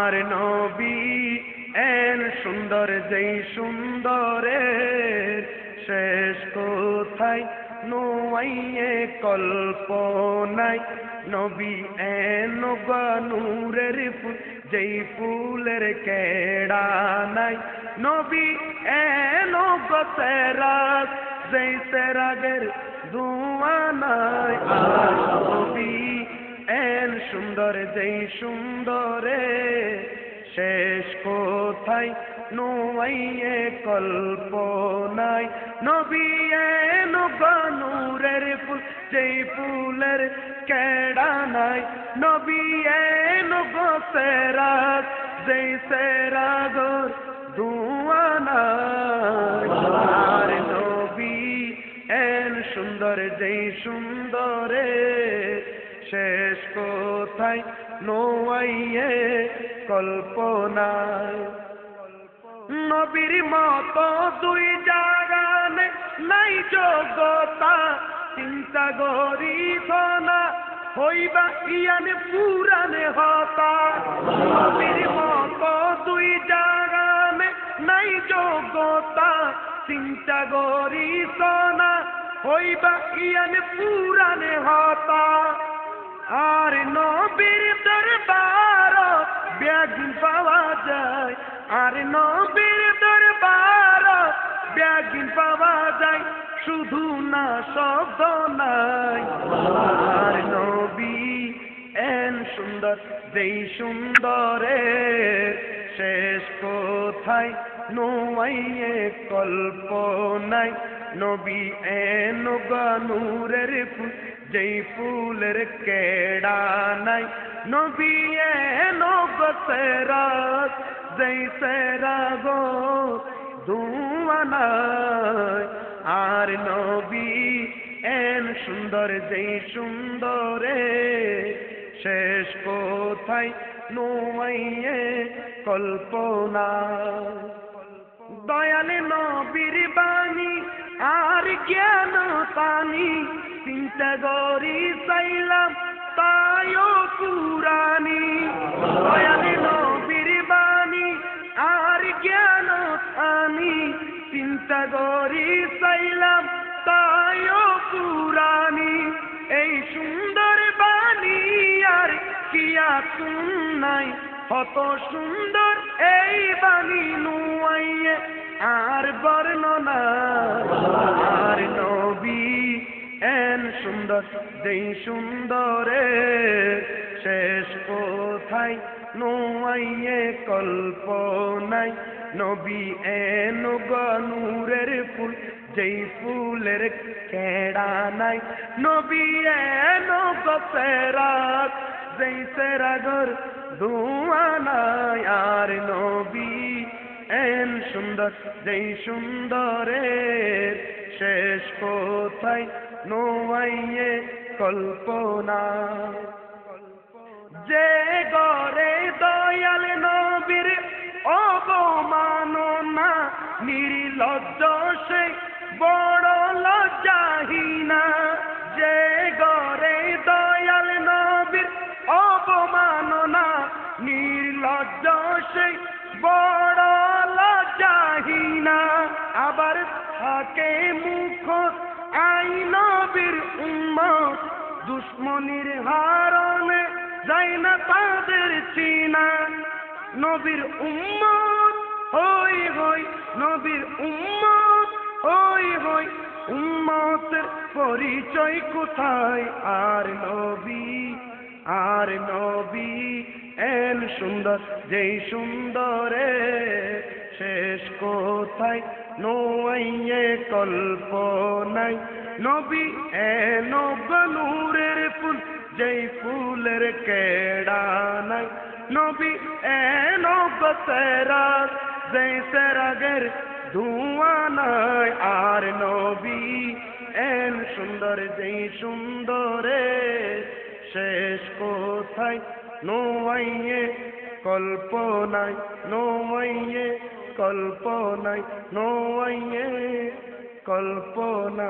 আর নবী এন সুন্দর যেই সুন্দরের শেষ কোথায় নোয়াইয়ে কল্পনায় নবী এন নূরের ফুল যেই ফুলের কেড়া নাই নবী এন সেরাগ যেই সেরাগের ধোঁয়া নাই আর নবী এন সুন্দর যেই সুন্দরে শেষ কোথায় নোয়াইয়ে কল্পনায় নবী এন নূরের ফুল যেই ফুলের কেড়া নাই নবী এন সেরাগ যেই সেরাগর ধোঁয়া নাই আর নবী এন সুন্দর যেই সুন্দরে শেষ কোথায় নোয়াইয়ে কল্পনায় নবীর মতো দুই জাগানে নাই যোগ্যতা চিন্তা গরিব না হইবা ইয়ানে পুরানে হতা নবীর মতো দুই জাগানে নাই যোগ্যতা চিন্তা গরিব না হইবা ইয়ানে পুরানে হতা আর নবীর দরবার ব্যাগিন পাওয়া যায় আর নবীর দরবার ব্যাগিন পাওয়া যায় শুধু না শব্দ নাই আর নবী এন সুন্দর যেই সুন্দরে শেষ কোথায় নোয়াইয়ে কল্পনায় নবী এন নূরের ফুল যেই ফুলের কেড়া নাই নবী এন সেরাগ যেই সেরাগ ধোঁয়া নাই আর নবী এন সুন্দর যেই সুন্দরে শেষ কোথায় নোয়াইয়ে কল্পনা দয়ালে নবীর বাণী আর জ্ঞান পানি চিন্তা গরি চাইলাম তাইও পুরানি দয়ালে নবীর বাণী আর জ্ঞান পানি চিন্তা গরি চাইলাম তাইও পুরানি এই সুন্দর বাণী আর কিয়া নাই কত সুন্দর এই বাণী নুয়াইয়ে আর বর্ণনা আর নবী এন সুন্দর যেই সুন্দরে শেষ কোথায় নোয়াইয়ে কল্পনায় নবী এন নূরের ফুল যেই ফুলের কেড়া নাই নবী এন সেরাগ যেই সেরাগর ধোঁয়া নাই আর নবী এন সুন্দর যেই সুন্দরের শেষ কোথায় নোয়াইয়ে কল্পনা যে গরে দয়াল নবীর অবমাননা নির্লজ্জ সে বড় লজ্জাহীনা যে গরে দয়াল নবীর অবমাননা নির্লজ্জ সে বড় লজ্জাহীনা আবার থাকে মুখ আই নবীর উম্মত দুশ্মনির হারণে যায় না তাদের চিনা নবীর উম্মত হই হই নবীর উম্মত হই হই উম্মতের পরিচয় কোথায় আর নবী এন সুন্দর যেই সুন্দরে শেষ কোথায় নোয়াইয়ে কল্পনায় নবী এন নূরের ফুল যেই ফুলের কেড়া নাই নবী এন সেরাগ যেই সেরাগের ধোঁয়া নাই আর নবী এন সুন্দর যেই সুন্দরে শেষ কোথায় নোয়াইয়ে কল্পনায় নোয়াইয়ে কল্পনায় নোয়াইয়ে কল্পনা